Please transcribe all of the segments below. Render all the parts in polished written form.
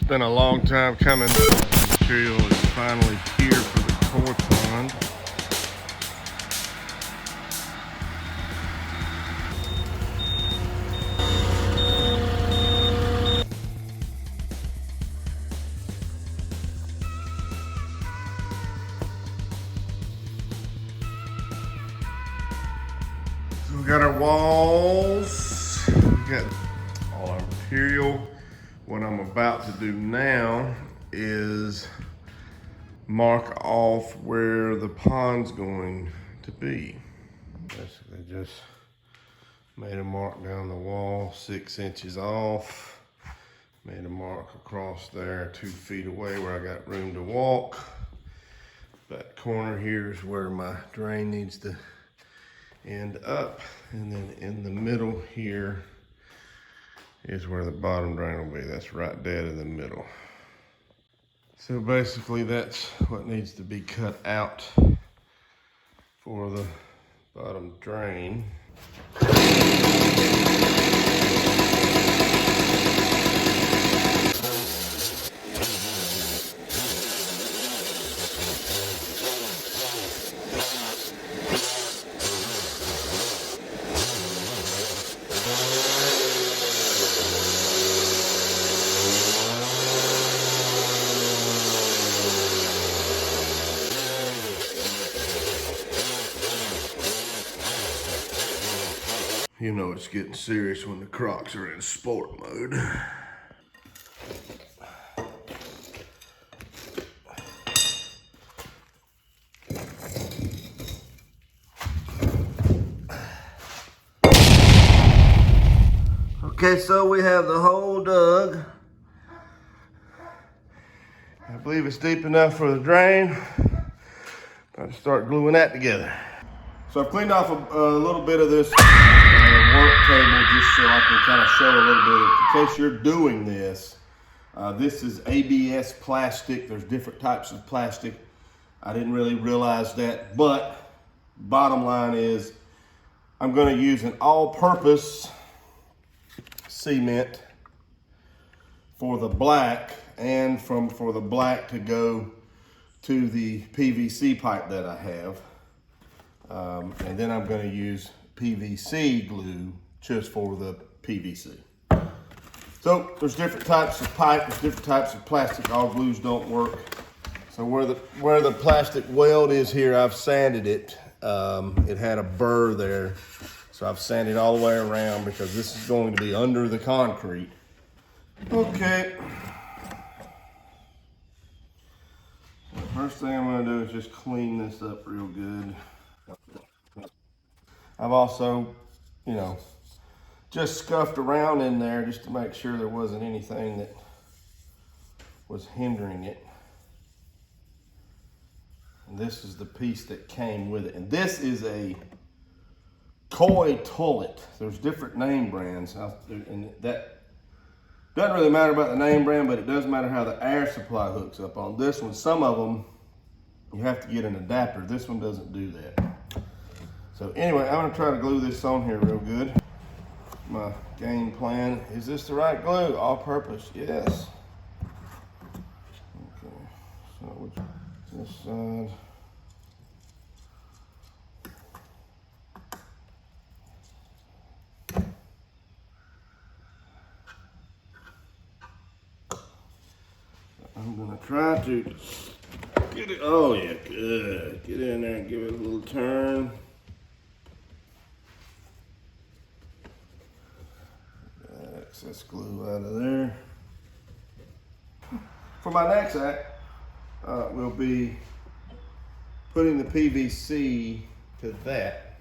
It's been a long time coming. The material is finally here for the koi pond. So we got our walls, we got all our material. What I'm about to do now is mark off where the pond's going to be. Basically just made a mark down the wall 6 inches off. Made a mark across there 2 feet away where I got room to walk. That corner here is where my drain needs to end up. And then in the middle here is where the bottom drain will be. That's right dead in the middle. So basically that's what needs to be cut out for the bottom drain. You know it's getting serious when the Crocs are in sport mode. Okay, so we have the hole dug. I believe it's deep enough for the drain. Got to start gluing that together. So I've cleaned off a little bit of this work table just so I can kind of show a little bit. In case you're doing this, this is ABS plastic. There's different types of plastic. I didn't really realize that, but bottom line is I'm going to use an all-purpose cement for the black and for the black to go to the PVC pipe that I have. And then I'm going to use PVC glue just for the PVC. So there's different types of pipe, there's different types of plastic. All glues don't work. So where the plastic weld is here, I've sanded it. It had a burr there, so I've sanded all the way around because this is going to be under the concrete. Okay. First thing I'm going to do is just clean this up real good. I've also, just scuffed around in there just to make sure there wasn't anything that was hindering it. And this is the piece that came with it. And this is a koi toilet. There's different name brands out there, and that doesn't really matter about the name brand, but it does matter how the air supply hooks up on this one. Some of them, you have to get an adapter. This one doesn't do that. So anyway, I'm gonna try to glue this on here real good. My game plan, is this the right glue? All purpose, yes. Okay, so this side. I'm gonna try to get it, oh yeah, good. Get in there and give it a little turn. Excess glue out of there. For my next act, we'll be putting the PVC to that.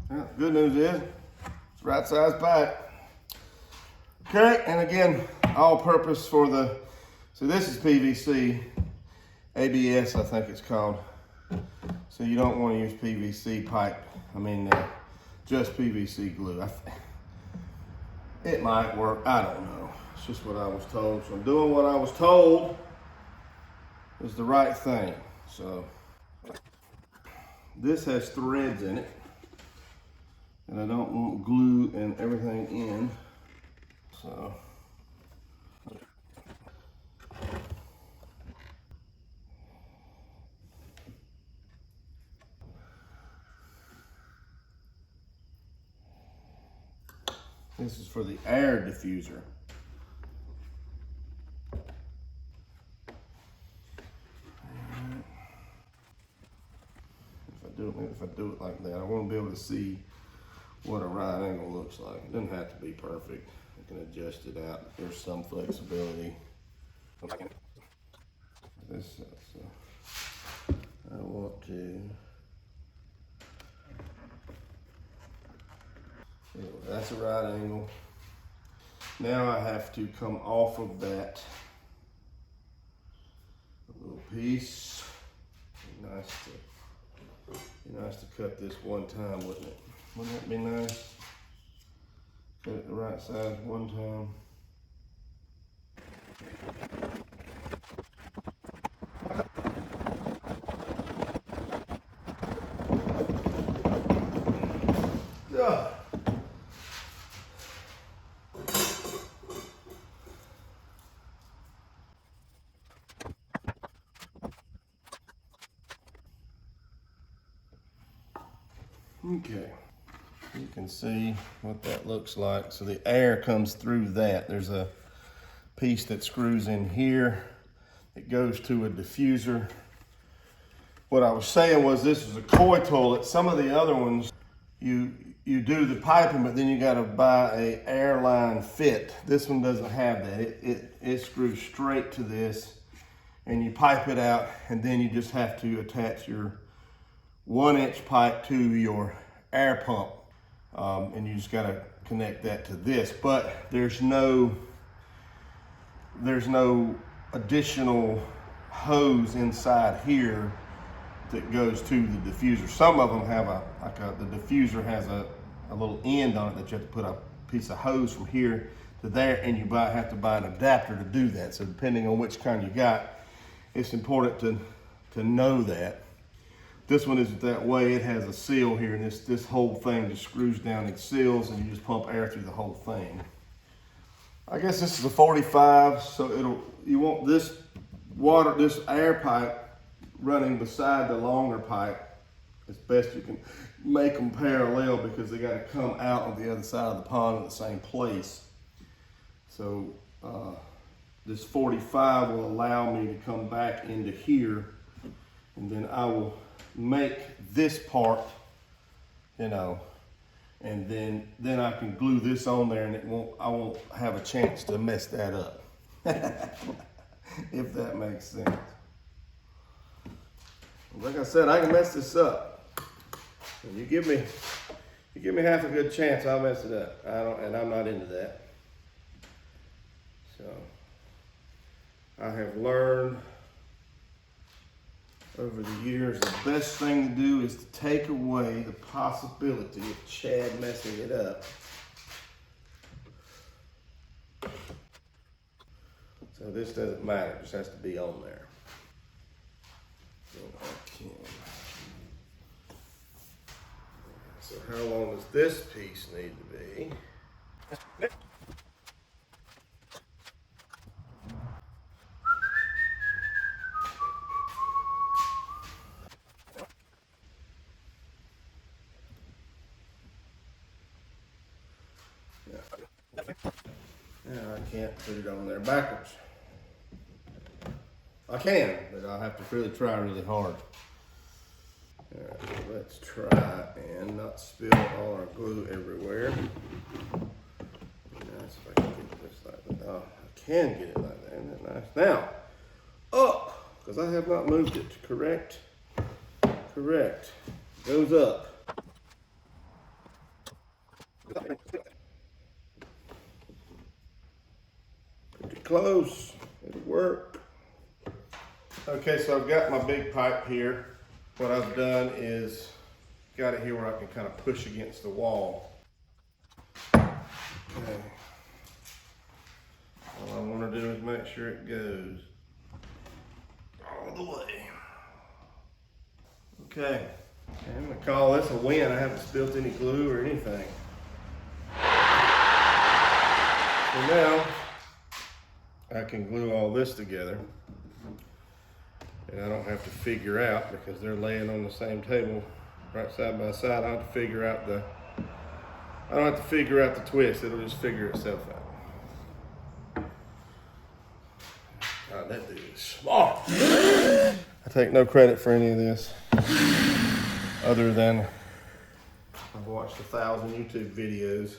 Well, the good news is it's the right size pipe. Okay, and again, all purpose for the, so this is PVC. ABS, I think it's called. So you don't want to use PVC pipe. Just PVC glue. It might work, I don't know. It's just what I was told. So I'm doing what I was told is the right thing. So this has threads in it, and I don't want glue and everything in, so. This is for the air diffuser. If I do it like that, I want to be able to see what a right angle looks like. It doesn't have to be perfect. I can adjust it out. There's some flexibility. This, so I want to. Anyway, that's a right angle. Now I have to come off of that little piece. Be nice to cut this one time, wouldn't it? Wouldn't that be nice? Cut it the right size one time. Yeah. Okay, you can see what that looks like. So the air comes through that. There's a piece that screws in here. It goes to a diffuser. What I was saying was this is a koi toilet. Some of the other ones, you do the piping, but then you got to buy a airline fit. This one doesn't have that. It screws straight to this, and you pipe it out, and then you just have to attach your 1-inch pipe to your air pump, and you just got to connect that to this. But there's no additional hose inside here that goes to the diffuser. Some of them have the diffuser has a little end on it that you have to put a piece of hose from here to there, and you have to buy an adapter to do that. So depending on which kind you got, it's important to know that. This one isn't that way. It has a seal here, and this whole thing just screws down and seals, and you just pump air through the whole thing. I guess this is a 45, so you want this air pipe running beside the longer pipe as best you can make them parallel, because they got to come out on the other side of the pond in the same place. So this 45 will allow me to come back into here, and then I will make this part, and then I can glue this on there, and I won't have a chance to mess that up. If that makes sense. Like I said, I can mess this up. And you give me half a good chance, I'll mess it up. And I'm not into that. So I have learned over the years, the best thing to do is to take away the possibility of Chad messing it up. So this doesn't matter, it just has to be on there. So how long does this piece need to be? Yeah, I can't put it on there backwards. I can, but I'll have to really try really hard. All right, so let's try and not spill all our glue everywhere. Nice if I can get this like that. Oh, I can get it like that. Isn't that nice? Now, up, because I have not moved it. Correct? Correct. Goes up. Pretty close. It'll work. Okay, so I've got my big pipe here. What I've done is got it here where I can kind of push against the wall. Okay. All I want to do is make sure it goes all the way. Okay, I'm gonna call this a win. I haven't spilt any glue or anything. So now I can glue all this together, and I don't have to figure out, because they're laying on the same table right side by side. I don't have to figure out the twist. It'll just figure itself out. God, that dude is smart. I take no credit for any of this, other than I've watched 1,000 YouTube videos.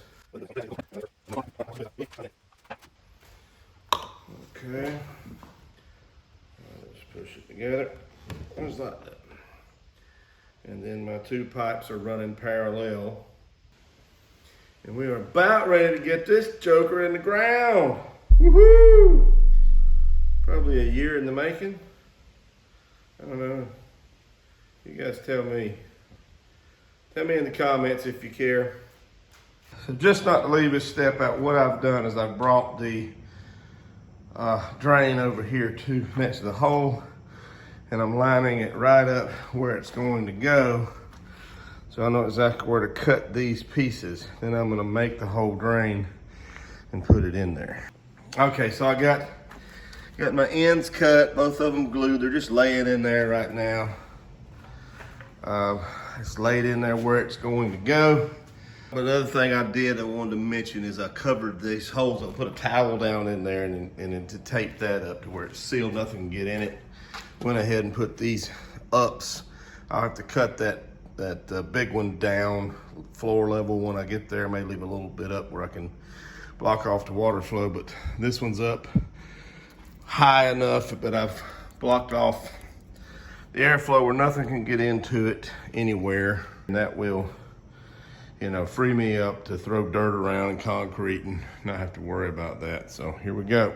Okay. Let's push it together. Just like that. And then my two pipes are running parallel. And we are about ready to get this joker in the ground. Woohoo! Probably a year in the making. I don't know. You guys tell me. Tell me in the comments if you care. So just not to leave this step out, what I've done is I've brought the drain over here to next to the hole, and I'm lining it right up where it's going to go, so I know exactly where to cut these pieces. Then I'm gonna make the whole drain and put it in there. Okay, so I got my ends cut, both of them glued. They're just laying in there right now. It's laid in there where it's going to go. But the other thing I wanted to mention is I covered these holes. I put a towel down in there and then to tape that up to where it's sealed, nothing can get in it. Went ahead and put these ups. I'll have to cut that big one down floor level when I get there. I may leave a little bit up where I can block off the water flow, but this one's up high enough, but I've blocked off the airflow where nothing can get into it anywhere. And that will, free me up to throw dirt around and concrete and not have to worry about that. So here we go.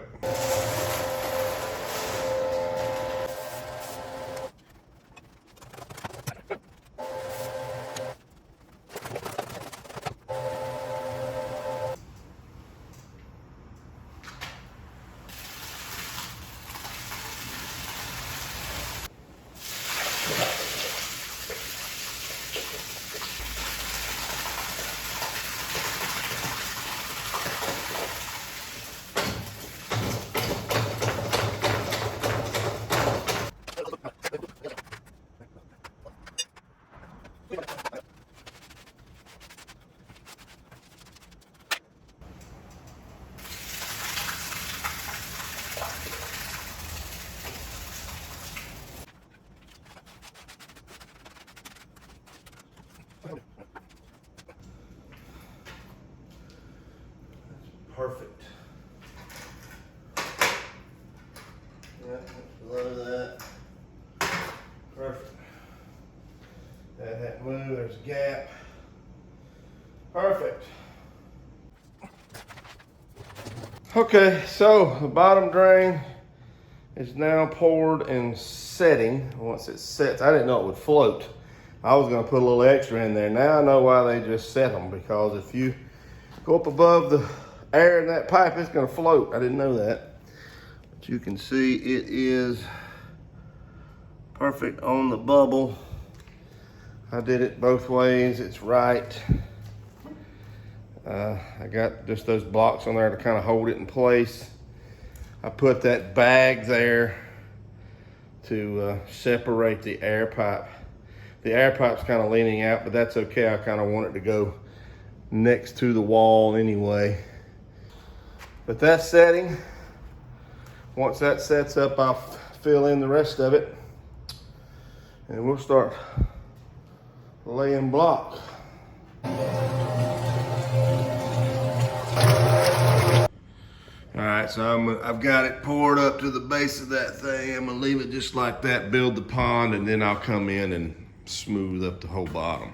Perfect. Yeah, below that. Perfect. That hadn't moved, there's a gap. Perfect. Okay, so the bottom drain is now poured and setting. Once it sets, I didn't know it would float. I was gonna put a little extra in there. Now I know why they just set them, because if you go up above the air in that pipe, it's gonna float. I didn't know that. But you can see it is perfect on the bubble. I did it both ways, it's right. I got just those blocks on there to kind of hold it in place. I put that bag there to separate the air pipe. The air pipe's kind of leaning out, but that's okay. I kind of want it to go next to the wall anyway. But that's setting. Once that sets up, I'll fill in the rest of it, and we'll start laying block. All right, so I've got it poured up to the base of that thing. I'm gonna leave it just like that, build the pond, and then I'll come in and smooth up the whole bottom.